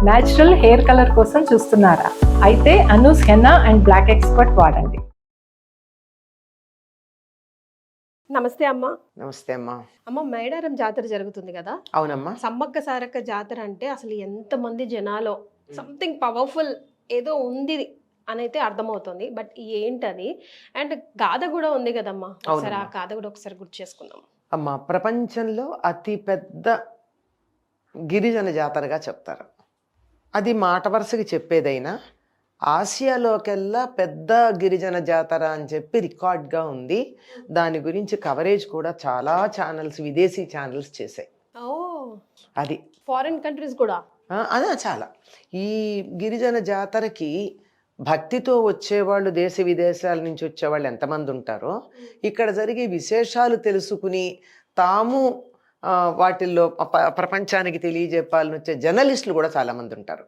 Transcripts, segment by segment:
Natural hair colour కోసం చూస్తున్నారా? అయితే Anoos henna and black expert వాడండి. నమస్తే అమ్మా. నమస్తే అమ్మా. అమ్మ, మేడారం జాతర జరుగుతుంది కదా. అవునమ్మా. సమ్మక్క సారక్క జాతర అంటే అసలు ఎంతమంది జనాలో సంథింగ్ పవర్ఫుల్ ఏదో ఉంది అని అయితే అర్థమవుతుంది. బట్ ఏంటది? అండ్ గాథ కూడా ఉంది కదమ్మా, ఒకసారి ఆ గాథ కూడా ఒకసారి గుర్తు చేసుకుందాం. అమ్మా, ప్రపంచంలో అతి పెద్ద గిరిజన జాతరగా చెప్తారు. అది మాట వరుసకి చెప్పేదైనా ఆసియాలోకెల్లా పెద్ద గిరిజన జాతర అని చెప్పి రికార్డ్గా ఉంది. దాని గురించి కవరేజ్ కూడా చాలా ఛానల్స్, విదేశీ ఛానల్స్ చేశాయి. ఓ, అది ఫారిన్ కంట్రీస్ కూడా అదే చాలా. ఈ గిరిజన జాతరకి భక్తితో వచ్చేవాళ్ళు దేశ విదేశాల నుంచి వచ్చేవాళ్ళు ఎంతమంది ఉంటారో, ఇక్కడ జరిగే విశేషాలు తెలుసుకుని తాము వాటిల్లో ప్రపంచానికి తెలియజెప్పాలని వచ్చే జర్నలిస్టులు కూడా చాలామంది ఉంటారు.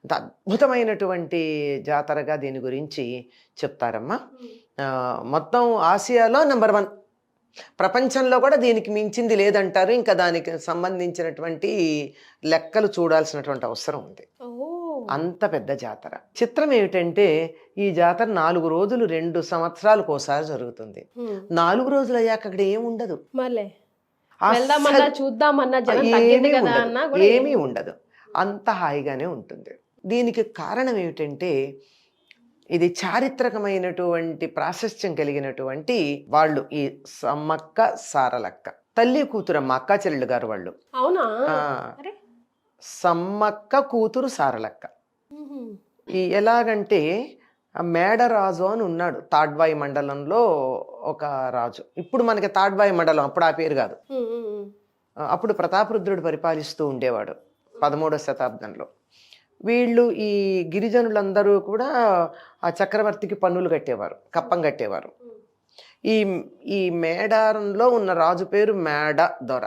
అంత అద్భుతమైనటువంటి జాతరగా దీని గురించి చెప్తారమ్మా. మొత్తం ఆసియాలో నెంబర్ 1, ప్రపంచంలో కూడా దీనికి మించింది లేదంటారు. ఇంకా దానికి సంబంధించినటువంటి లెక్కలు చూడాల్సినటువంటి అవసరం ఉంది. అంత పెద్ద జాతర. చిత్రం ఏమిటంటే ఈ జాతర 4 రోజులు 2 సంవత్సరాలకు ఒకసారి జరుగుతుంది. 4 రోజులు అయ్యాక అక్కడ ఏముండదు, ఏమీ ఉండదు. అంత హాయిగానే ఉంటుంది. దీనికి కారణం ఏమిటంటే ఇది చారిత్రకమైనటువంటి ప్రాశస్త్యం కలిగినటువంటి వాళ్ళు ఈ సమ్మక్క సారలక్క తల్లి కూతురమ్మ, అక్క చెల్లెళ్ళు గారు వాళ్ళు. అవునా? సమ్మక్క కూతురు సారలక్క. ఈ ఎలాగంటే మేడరాజు అని ఉన్నాడు తాడ్వాయి మండలంలో ఒక రాజు. ఇప్పుడు మనకి తాడ్వాయి మండలం, అప్పుడు ఆ పేరు కాదు. అప్పుడు ప్రతాపరుద్రుడు పరిపాలిస్తూ ఉండేవాడు 13వ శతాబ్దంలో. వీళ్ళు ఈ గిరిజనులందరూ కూడా ఆ చక్రవర్తికి పన్నులు కట్టేవారు, కప్పం కట్టేవారు. ఈ మేడారంలో ఉన్న రాజు పేరు మేడ దొర.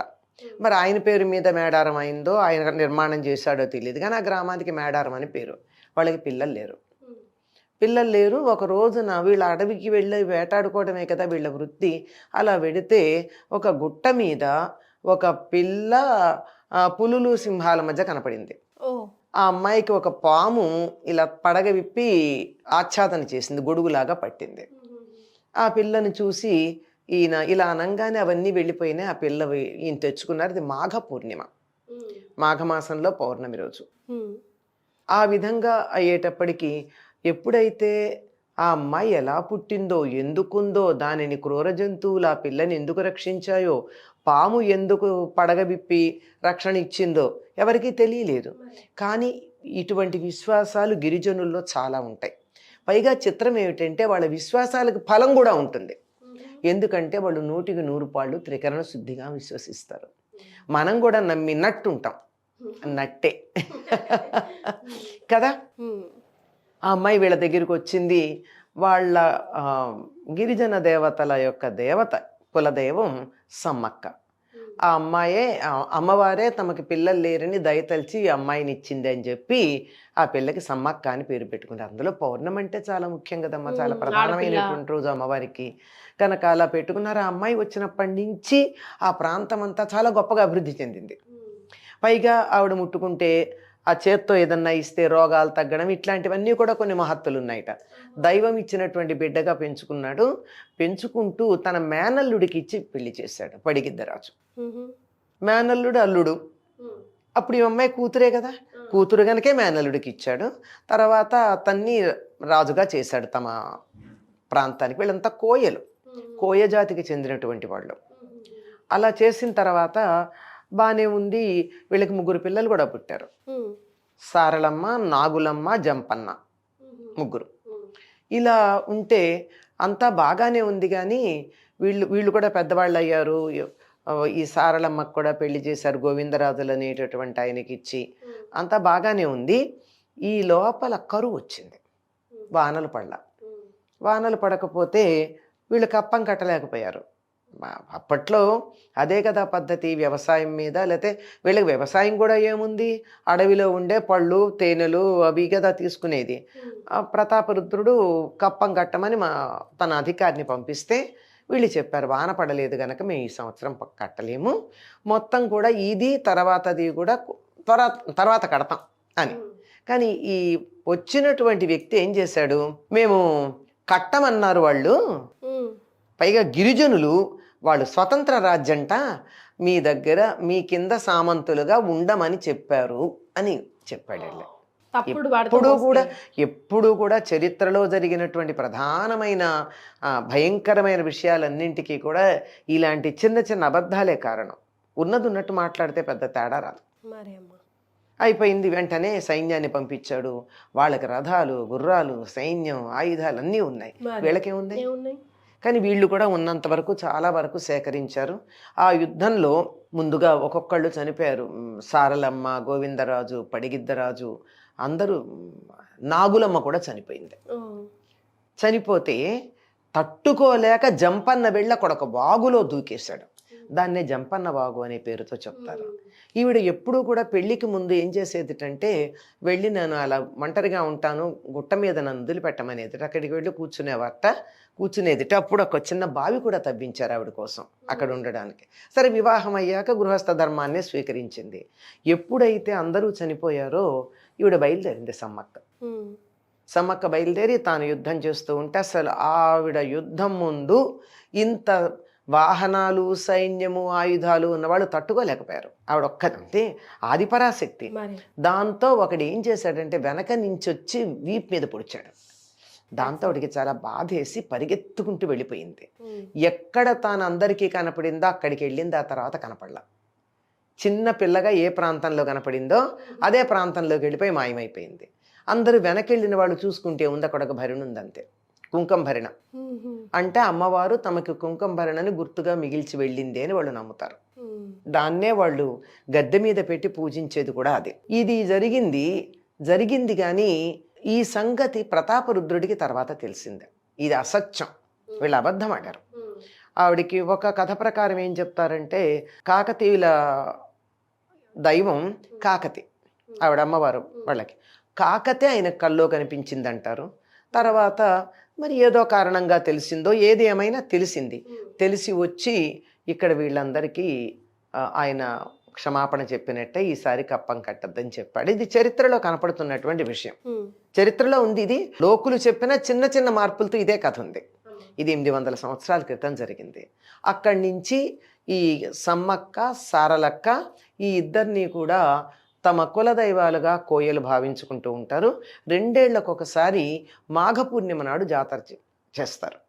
మరి ఆయన పేరు మీద మేడారం అయిందో, ఆయన నిర్మాణం చేశాడో తెలియదు, కానీ ఆ గ్రామానికి మేడారం అని పేరు. వాళ్ళకి పిల్లలు లేరు. ఒక రోజున వీళ్ళ అడవికి వెళ్ళి వేటాడుకోవడమే కదా వీళ్ళ వృత్తి. అలా వెడితే ఒక గుట్ట మీద ఒక పిల్ల పులులు సింహాల మధ్య కనపడింది. ఆ అమ్మాయికి ఒక పాము ఇలా పడగ విప్పి ఆచ్ఛాదన చేసింది, గొడుగులాగా పట్టింది. ఆ పిల్లని చూసి ఈయన ఇలా అనంగానే అవన్నీ వెళ్ళిపోయినాయి. ఆ పిల్ల ఈయన తెచ్చుకున్నారు. ఇది మాఘ పూర్ణిమ, మాఘమాసంలో పౌర్ణమి రోజు. ఆ విధంగా అయ్యేటప్పటికీ ఎప్పుడైతే ఆ అమ్మాయి ఎలా పుట్టిందో, ఎందుకుందో, దానిని క్రూర జంతువులు ఆ పిల్లని ఎందుకు రక్షించాయో, పాము ఎందుకు పడగ విప్పి రక్షణ ఇచ్చిందో ఎవరికీ తెలియలేదు. కానీ ఇటువంటి విశ్వాసాలు గిరిజనుల్లో చాలా ఉంటాయి. పైగా చిత్రం ఏమిటంటే వాళ్ళ విశ్వాసాలకు ఫలం కూడా ఉంటుంది. ఎందుకంటే వాళ్ళు 100కి 100 పాళ్ళు త్రికరణ శుద్ధిగా విశ్వసిస్తారు. మనం కూడా నమ్మినట్టు ఉంటాం, నట్టే కదా. ఆ అమ్మాయి వీళ్ళ దగ్గరికి వచ్చింది. వాళ్ళ గిరిజన దేవతల యొక్క దేవత కులదైవం సమ్మక్క. ఆ అమ్మవారే తమకి పిల్లలు లేరని దయతలిచి ఈ అమ్మాయిని ఇచ్చింది అని చెప్పి ఆ పిల్లకి సమ్మక్క అని పేరు పెట్టుకున్నారు. అందులో పౌర్ణమి అంటే చాలా ముఖ్యం కదమ్మా, చాలా ప్రధానమైనటువంటి రోజు అమ్మవారికి. కనుక అలా పెట్టుకున్నారు. ఆ అమ్మాయి వచ్చినప్పటి నుంచి ఆ ప్రాంతం అంతా చాలా గొప్పగా అభివృద్ధి చెందింది. పైగా ఆవిడ ముట్టుకుంటే ఆ చేత్తో ఏదన్నా ఇస్తే రోగాలు తగ్గడం, ఇట్లాంటివన్నీ కూడా కొన్ని మహత్తులు ఉన్నాయట. దైవం ఇచ్చినటువంటి బిడ్డగా పెంచుకున్నాడు. పెంచుకుంటూ తన మేనల్లుడికి ఇచ్చి పెళ్లి చేశాడు పడిగిద్దరాజు. మేనల్లుడు అల్లుడు. అప్పుడు ఈ అమ్మాయి కూతురే కదా, కూతురు గనకే మేనల్లుడికి ఇచ్చాడు. తర్వాత అతన్ని రాజుగా చేశాడు తమ ప్రాంతానికి. వీళ్ళంతా కోయ జాతికి చెందినటువంటి వాళ్ళు. అలా చేసిన తర్వాత బాగానే ఉంది. వీళ్ళకి 3 పిల్లలు కూడా పుట్టారు. సారలమ్మ, నాగులమ్మ, జంపన్న, 3. ఇలా ఉంటే అంతా బాగానే ఉంది. కానీ వీళ్ళు కూడా పెద్దవాళ్ళు అయ్యారు. ఈ సారలమ్మకు కూడా పెళ్లి చేశారు, గోవిందరాజులు అనేటటువంటి ఆయనకి ఇచ్చి. అంతా బాగానే ఉంది. ఈ లోపల కరువు వచ్చింది, వానలు పడకపోతే వీళ్ళు కప్పం కట్టలేకపోయారు. అప్పట్లో అదే కదా పద్ధతి వ్యవసాయం మీద. లేకపోతే వీళ్ళకి వ్యవసాయం కూడా ఏముంది, అడవిలో ఉండే పళ్ళు తేనెలు అవి కదా తీసుకునేది. ప్రతాపరుద్రుడు కప్పం కట్టమని తన అధికారిని పంపిస్తే వీళ్ళు చెప్పారు, వాన పడలేదు కనుక మేము ఈ సంవత్సరం కట్టలేము, మొత్తం కూడా ఇది తర్వాతది కూడా తర్వాత కడతాం అని. కానీ ఈ వచ్చినటువంటి వ్యక్తి ఏం చేశాడు, మేము కట్టమన్నారు వాళ్ళు, పైగా గిరిజనులు వాళ్ళు స్వతంత్ర రాజ్యంట, మీ దగ్గర మీ కింద సామంతులుగా ఉండమని చెప్పారు అని చెప్పాడు. ఎప్పుడు కూడా చరిత్రలో జరిగినటువంటి ప్రధానమైన భయంకరమైన విషయాలన్నింటికీ కూడా ఇలాంటి చిన్న చిన్న అబద్ధాలే కారణం. ఉన్నది ఉన్నట్టు మాట్లాడితే పెద్ద తేడా రాదు. అయిపోయింది. వెంటనే సైన్యాన్ని పంపించాడు. వాళ్ళకి రథాలు, గుర్రాలు, సైన్యం, ఆయుధాలు అన్నీ ఉన్నాయి. వీళ్ళకేముంది? కానీ వీళ్ళు కూడా ఉన్నంత వరకు చాలా వరకు సేకరించారు. ఆ యుద్ధంలో ముందుగా ఒక్కొక్కళ్ళు చనిపోయారు. సారలమ్మ, గోవిందరాజు, పడిగిద్దరాజు, అందరూ, నాగులమ్మ కూడా చనిపోయింది. చనిపోతే తట్టుకోలేక జంపన్న వెళ్ళ కొడక వాగులో దూకేశాడు. దాన్నే జంపన్న వాగు అనే పేరుతో చెప్తారు. ఈవిడ ఎప్పుడూ కూడా పెళ్లికి ముందు ఏం చేసేదిటంటే, వెళ్ళి నేను అలా ఒంటరిగా ఉంటాను, గుట్ట మీద నన్ను వదిలిపెట్టమనేది. అక్కడికి వెళ్ళి కూర్చునేదిట. అప్పుడు ఒక చిన్న బావి కూడా తవ్వించారు ఆవిడ కోసం అక్కడ ఉండడానికి. సరే, వివాహం అయ్యాక గృహస్థ ధర్మాన్నే స్వీకరించింది. ఎప్పుడైతే అందరూ చనిపోయారో ఈవిడ బయలుదేరింది సమ్మక్క బయలుదేరి తాను యుద్ధం చేస్తూ ఉంటే, అసలు ఆవిడ యుద్ధం ముందు ఇంత వాహనాలు, సైన్యము, ఆయుధాలు ఉన్నవాళ్ళు తట్టుకోలేకపోయారు. ఆవిడ ఒక్కదంటే ఆదిపరాశక్తి. దాంతో ఒకడు ఏం చేశాడంటే వెనక నుంచి వచ్చి వీపు మీద పొడిచాడు. దాంతో ఆవిడికి చాలా బాధేసి పరిగెత్తుకుంటూ వెళ్ళిపోయింది. ఎక్కడ తాను అందరికీ కనపడిందో అక్కడికి వెళ్ళింది. ఆ తర్వాత కనపడలా. చిన్న పిల్లగా ఏ ప్రాంతంలో కనపడిందో అదే ప్రాంతంలోకి వెళ్ళిపోయి మాయమైపోయింది. అందరూ వెనకెళ్ళిన వాళ్ళు చూసుకుంటే ఉంది అక్కడ ఒక భరిణ ఉందంతే, కుంకం భరిణ. అంటే అమ్మవారు తమకు కుంకం భరణని గుర్తుగా మిగిల్చి వెళ్ళింది అని వాళ్ళు నమ్ముతారు. దాన్నే వాళ్ళు గద్దె మీద పెట్టి పూజించేది కూడా అదే. ఇది జరిగింది కానీ ఈ సంగతి ప్రతాపరుద్రుడికి తర్వాత తెలిసిందే. ఇది అసత్యం, వీళ్ళు అబద్ధం ఆడారు. ఆవిడికి ఒక కథ ప్రకారం ఏం చెప్తారంటే, కాకతీయుల దైవం కాకతి, ఆవిడ అమ్మవారు వాళ్ళకి. కాకతే ఆయన కల్లో కనిపించింది అంటారు. తర్వాత మరి ఏదో కారణంగా తెలిసిందో, ఏది ఏమైనా తెలిసి వచ్చి ఇక్కడ వీళ్ళందరికీ ఆయన క్షమాపణ చెప్పినట్టే ఈసారి కప్పం కట్టద్దని చెప్పాడు. ఇది చరిత్రలో కనపడుతున్నటువంటి విషయం. చరిత్రలో ఉంది ఇది. లోకులు చెప్పిన చిన్న చిన్న మార్పులతో ఇదే కథ ఉంది. ఇది 800 సంవత్సరాల క్రితం జరిగింది. అక్కడి నుంచి ఈ సమ్మక్క, సారలక్క ఈ ఇద్దరిని కూడా తమ కులదైవాలుగా కోయలు భావించుకుంటూ ఉంటారు. 2 ఏళ్లకు ఒకసారి మాఘ పూర్ణిమ నాడు జాతర చేస్తారు.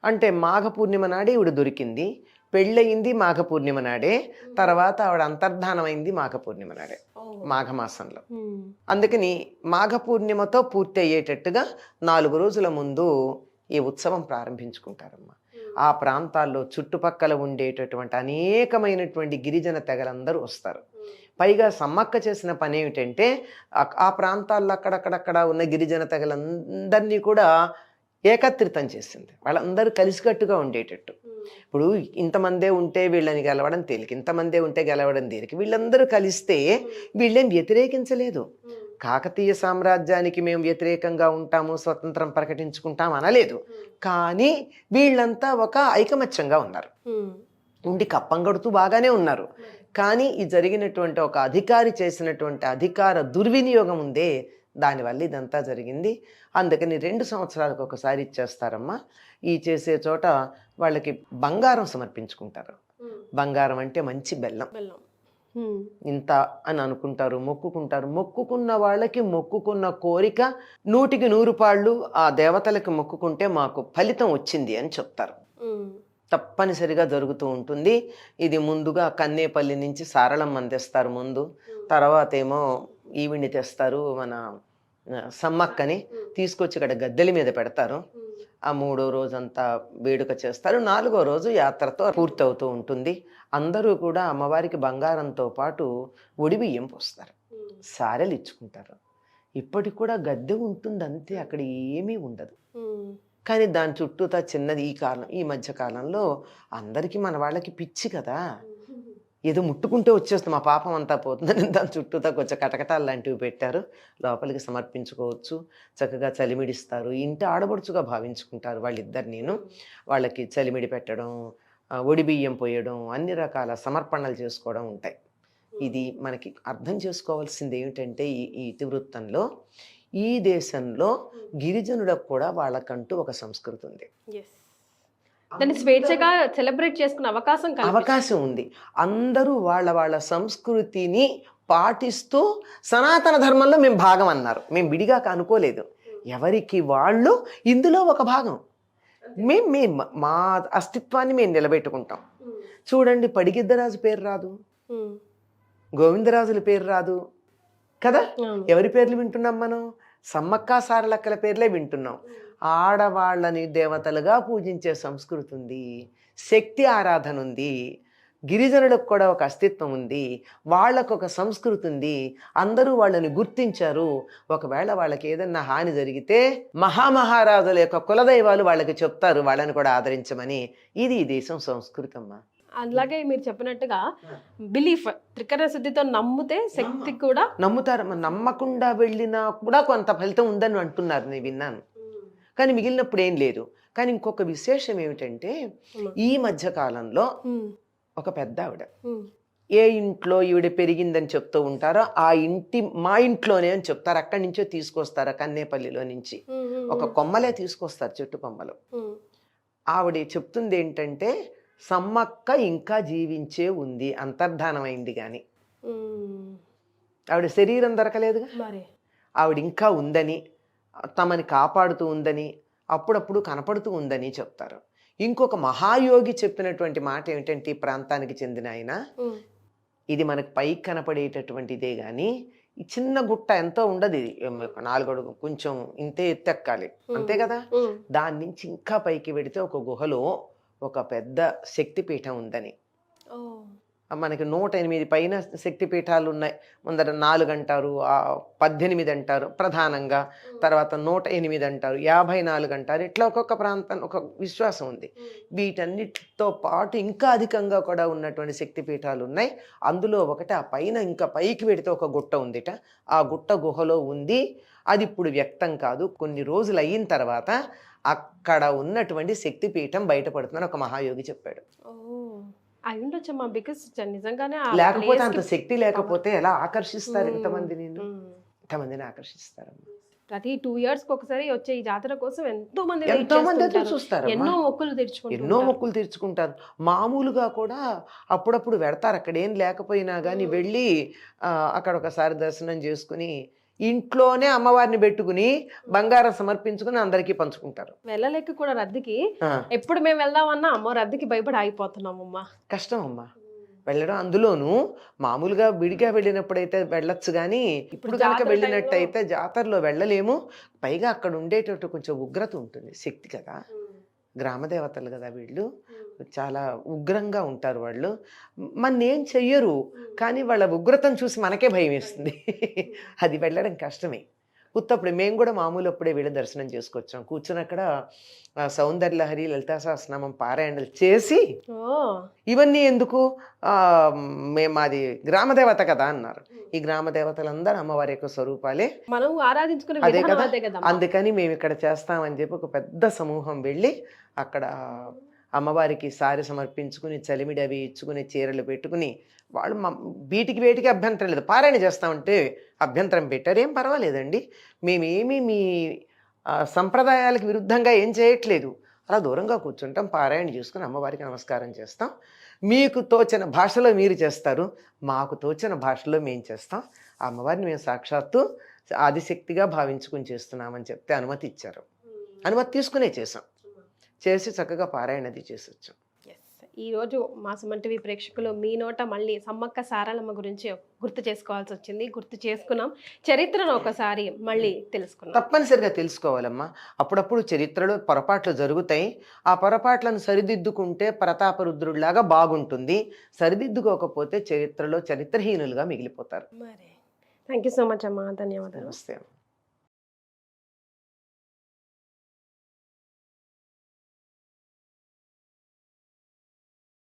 అంటే మాఘ పూర్ణిమ నాడే ఈవిడ దొరికింది, పెళ్ళయింది మాఘ పూర్ణిమ నాడే, తర్వాత ఆవిడ అంతర్ధానమైంది మాఘ పూర్ణిమ నాడే, మాఘమాసంలో. అందుకని మాఘ పూర్ణిమతో పూర్తి అయ్యేటట్టుగా 4 రోజుల ముందు ఈ ఉత్సవం ప్రారంభించుకుంటారమ్మా. ఆ ప్రాంతాల్లో చుట్టుపక్కల ఉండేటటువంటి అనేకమైనటువంటి గిరిజన తెగలందరూ వస్తారు. పైగా సమ్మక్క చేసిన పని ఏమిటంటే, ఆ ప్రాంతాల్లో అక్కడక్కడక్కడ ఉన్న గిరిజన తెగలందరినీ కూడా ఏకత్రితం చేసింది. వాళ్ళందరూ కలిసికట్టుగా ఉండేటట్టు. ఇప్పుడు ఇంతమందే ఉంటే వీళ్ళని గెలవడం తేలిక, ఇంతమందే ఉంటే గెలవడం తేలిక. వీళ్ళందరూ కలిస్తే వీళ్ళేం వ్యతిరేకించలేదు. కాకతీయ సామ్రాజ్యానికి మేము వ్యతిరేకంగా ఉంటాము, స్వతంత్రం ప్రకటించుకుంటాం అనలేదు. కానీ వీళ్ళంతా ఒక ఐకమత్యంగా ఉన్నారు, ఉండి కప్పం గడుతూ బాగానే ఉన్నారు. కానీ ఈ జరిగినటువంటి ఒక అధికారి చేసినటువంటి అధికార దుర్వినియోగం ఉందే, దానివల్ల ఇదంతా జరిగింది. అందుకని 2 సంవత్సరాలకు ఒకసారి ఇచ్చేస్తారమ్మా. ఈ చేసే చోట వాళ్ళకి బంగారం సమర్పించుకుంటారు. బంగారం అంటే మంచి బెల్లం ఇంత అని అనుకుంటారు, మొక్కుకుంటారు. మొక్కుకున్న వాళ్ళకి మొక్కుకున్న కోరిక 100కి 100 పాళ్ళు ఆ దేవతలకు మొక్కుకుంటే మాకు ఫలితం వచ్చింది అని చెప్తారు. తప్పనిసరిగా జరుగుతూ ఉంటుంది. ఇది ముందుగా కన్నేపల్లి నుంచి సారళమ్మని తెస్తారు ముందు, తర్వాత ఏమో ఈవిని తెస్తారు, మన సమ్మక్కని తీసుకొచ్చి ఇక్కడ గద్దెల మీద పెడతారు. ఆ 3వ రోజంతా వేడుక చేస్తారు. 4వ రోజు యాత్రతో పూర్తవుతూ ఉంటుంది. అందరూ కూడా అమ్మవారికి బంగారంతో పాటు ఒడిబియ్యం పోస్తారు, సారెలు ఇచ్చుకుంటారు. ఇప్పటికి కూడా గద్దె ఉంటుంది అంతే, అక్కడ ఏమీ ఉండదు. కానీ దాని చుట్టూతా చిన్నది. ఈ మధ్య కాలంలో అందరికీ మన వాళ్ళకి పిచ్చి కదా, ఏదో ముట్టుకుంటే వచ్చేస్తుంది, మా పాపం అంతా పోతుందని దాని చుట్టూతా కొంచెం కటకటాలు లాంటివి పెట్టారు. లోపలికి సమర్పించుకోవచ్చు, చక్కగా చలిమిడిస్తారు. ఇంటి ఆడబడుచుగా భావించుకుంటారు వాళ్ళిద్దరినీను. వాళ్ళకి చలిమిడి పెట్టడం, ఒడి బియ్యం పోయడం, అన్ని రకాల సమర్పణలు చేసుకోవడం ఉంటాయి. ఇది మనకి అర్థం చేసుకోవాల్సింది ఏమిటంటే ఈ ఇతివృత్తంలో ఈ దేశంలో గిరిజనులకు కూడా వాళ్ళకంటూ ఒక సంస్కృతి ఉంది, దాన్ని స్వేచ్ఛగా సెలబ్రేట్ చేసుకునే అవకాశం ఉంది. అందరూ వాళ్ళ వాళ్ళ సంస్కృతిని పాటిస్తూ సనాతన ధర్మంలో మేము భాగం అన్నారు. మేము విడిగా అనుకోలేదు, ఎవరికి వాళ్ళు ఇందులో ఒక భాగం. మేము మా అస్తిత్వాన్ని మేము నిలబెట్టుకుంటాం. చూడండి, పడిగిద్దరాజు పేరు రాదు, గోవిందరాజుల పేరు రాదు కదా. ఎవరి పేర్లు వింటున్నాం మనం? సమ్మక్క సారలక్కల పేర్లే వింటున్నాం. ఆడవాళ్ళని దేవతలుగా పూజించే సంస్కృతి ఉంది, శక్తి ఆరాధన ఉంది, గిరిజనులకు కూడా ఒక అస్తిత్వం ఉంది, వాళ్ళకు ఒక సంస్కృతి ఉంది, అందరూ వాళ్ళని గుర్తించారు. ఒకవేళ వాళ్ళకి ఏదన్నా హాని జరిగితే మహామహారాజుల యొక్క కులదైవాలు వాళ్ళకి చెప్తారు వాళ్ళని కూడా ఆదరించమని. ఇది ఈ దేశం సంస్కృతి అమ్మా. అలాగే మీరు చెప్పినట్టుగా బిలీఫ్, త్రికరణ శుద్ధితో నమ్మితే శక్తి కూడా నమ్ముతారు. నమ్మకుండా వెళ్ళినా కూడా కొంత ఫలితం ఉందని అంటున్నారు, నేను విన్నాను. కానీ మిగిలినప్పుడు ఏం లేదు. కానీ ఇంకొక విశేషం ఏమిటంటే ఈ మధ్య కాలంలో ఒక పెద్ద ఆవిడ ఏ ఇంట్లో ఈవిడ పెరిగిందని చెప్తూ ఉంటారో ఆ ఇంటి మా ఇంట్లోనే అని చెప్తారు. అక్కడి నుంచో తీసుకొస్తారు, కన్నేపల్లిలో నుంచి ఒక కొమ్మలే తీసుకొస్తారు, చెట్టు కొమ్మలు. ఆవిడ చెప్తుంది ఏంటంటే సమ్మక్క ఇంకా జీవించే ఉంది, అంతర్ధానమైంది కానీ ఆవిడ శరీరం దొరకలేదుగా, ఆవిడ ఇంకా ఉందని, తమని కాపాడుతూ ఉందని, అప్పుడప్పుడు కనపడుతూ ఉందని చెప్తారు. ఇంకొక మహాయోగి చెప్పినటువంటి మాట ఏమిటంటే ఈ ప్రాంతానికి చెందిన ఆయన, ఇది మనకు పైకి కనపడేటటువంటిదే కానీ ఈ చిన్న గుట్ట ఎంతో ఉండదు, ఇది 4 అడుగు కొంచెం ఇంతే ఎత్తెక్కాలి అంతే కదా. దాని నుంచి ఇంకా పైకి వెడితే ఒక గుహలో ఒక పెద్ద శక్తిపీఠం ఉందని. మనకి 108 పైన శక్తిపీఠాలు ఉన్నాయి. ముందర 4 అంటారు, 18 అంటారు ప్రధానంగా, తర్వాత 108 అంటారు, 54 అంటారు. ఇట్లా ఒక్కొక్క ప్రాంతం ఒక విశ్వాసం ఉంది. వీటన్నిటితో పాటు ఇంకా అధికంగా కూడా ఉన్నటువంటి శక్తిపీఠాలు ఉన్నాయి. అందులో ఒకటి ఆ పైన ఇంకా పైకి పెడితే ఒక గుట్ట ఉందిట. ఆ గుట్ట గుహలో ఉంది. అది ఇప్పుడు వ్యక్తం కాదు, కొన్ని రోజులు అయిన తర్వాత అక్కడ ఉన్నటువంటి శక్తిపీఠం బయటపడుతుందని ఒక మహాయోగి చెప్పాడు. అయ్యుండొచ్చమ్మా, బికాస్ నిజంగానే లేకపోతే అంత శక్తి లేకపోతే ఎలా ఆకర్షిస్తారు ఇంతమందిని, ఇంతమందిని ఆకర్షిస్తారు. ప్రతి 2 years ఒకసారి వచ్చే ఈ జాతర కోసం ఎంతో మంది ఎదురు చూస్తారు, ఎన్నో మొక్కులు తీర్చుకుంటారు. మామూలుగా కూడా అప్పుడప్పుడు వెడతారు, అక్కడ ఏం లేకపోయినా కానీ వెళ్ళి అక్కడ ఒకసారి దర్శనం చేసుకుని ఇంట్లోనే అమ్మవారిని పెట్టుకుని బంగారం సమర్పించుకుని అందరికీ పంచుకుంటారు. వెళ్ళలేక కూడా రద్దీకి ఎప్పుడు మేము వెళ్దామన్నా అమ్మ రద్దీకి భయపడి ఆగిపోతున్నామమ్మా. కష్టం అమ్మా వెళ్ళడం. అందులోనూ మామూలుగా విడిగా వెళ్ళినప్పుడైతే వెళ్ళొచ్చు, కానీ ఇప్పుడు కనుక వెళ్ళినట్టయితే జాతరలో వెళ్ళలేము. పైగా అక్కడ ఉండేటట్టు కొంచెం ఉగ్రత ఉంటుంది, శక్తి కదా, గ్రామదేవతలు కదా వీళ్ళు, చాలా ఉగ్రంగా ఉంటారు వాళ్ళు. ఏం చెయ్యరు, కానీ వాళ్ళ ఉగ్రతను చూసి మనకే భయం వేస్తుంది. అది వెళ్ళడం కష్టమే. ఉత్తప్పుడు మేము కూడా మామూలు అప్పుడే వెళ్ళి దర్శనం చేసుకొచ్చాం. కూర్చొని అక్కడ సౌందర్యలహరి, లలితా సహస్రనామం పారాయణలు చేసి, ఇవన్నీ ఎందుకు, మేము అది గ్రామదేవత కదా అన్నారు. ఈ గ్రామదేవతలందరూ అమ్మవారి యొక్క స్వరూపాలే, మనం ఆరాధించుకునే అదే కదా, అందుకని మేము ఇక్కడ చేస్తామని చెప్పి ఒక పెద్ద సమూహం వెళ్ళి అక్కడ అమ్మవారికి సారి సమర్పించుకుని, చలిమిడి అవి ఇచ్చుకుని, చీరలు పెట్టుకుని, వాళ్ళు వీటికి వేటికి అభ్యంతరం లేదు. పారాయణ చేస్తామంటే అభ్యంతరం పెట్టారు, ఏం పర్వాలేదండి, మేమేమి మీ సంప్రదాయాలకు విరుద్ధంగా ఏం చేయట్లేదు. అలా దూరంగా కూర్చుంటాం, పారాయణ చేసుకుని అమ్మవారికి నమస్కారం చేస్తాం. మీకు తోచిన భాషలో మీరు చేస్తారు, మాకు తోచిన భాషలో మేము చేస్తాం. ఆ అమ్మవారిని మేము సాక్షాత్తు ఆదిశక్తిగా భావించుకుని చేస్తున్నామని చెప్తే అనుమతి ఇచ్చారు. అనుమతి తీసుకునే చేసాం, చేసి చక్కగా పారాయణది చేసి వచ్చాం. ఈరోజు మా సుమన్ టీవీ ప్రేక్షకులు మీ నోట మళ్ళీ సమ్మక్క సారలమ్మ గురించి గుర్తు చేసుకోవాల్సి వచ్చింది, గుర్తు చేసుకున్నాం. చరిత్రను ఒకసారి మళ్ళీ తెలుసుకున్నాం. తప్పనిసరిగా తెలుసుకోవాలమ్మా. అప్పుడప్పుడు చరిత్రలో పొరపాట్లు జరుగుతాయి, ఆ పొరపాట్లను సరిదిద్దుకుంటే ప్రతాపరుద్రుడిలాగా బాగుంటుంది. సరిదిద్దుకోకపోతే చరిత్రలో చరిత్రహీనులుగా మిగిలిపోతారు. మరి థ్యాంక్ యూ సో మచ్ అమ్మా, ధన్యవాదాలు. నమస్తే.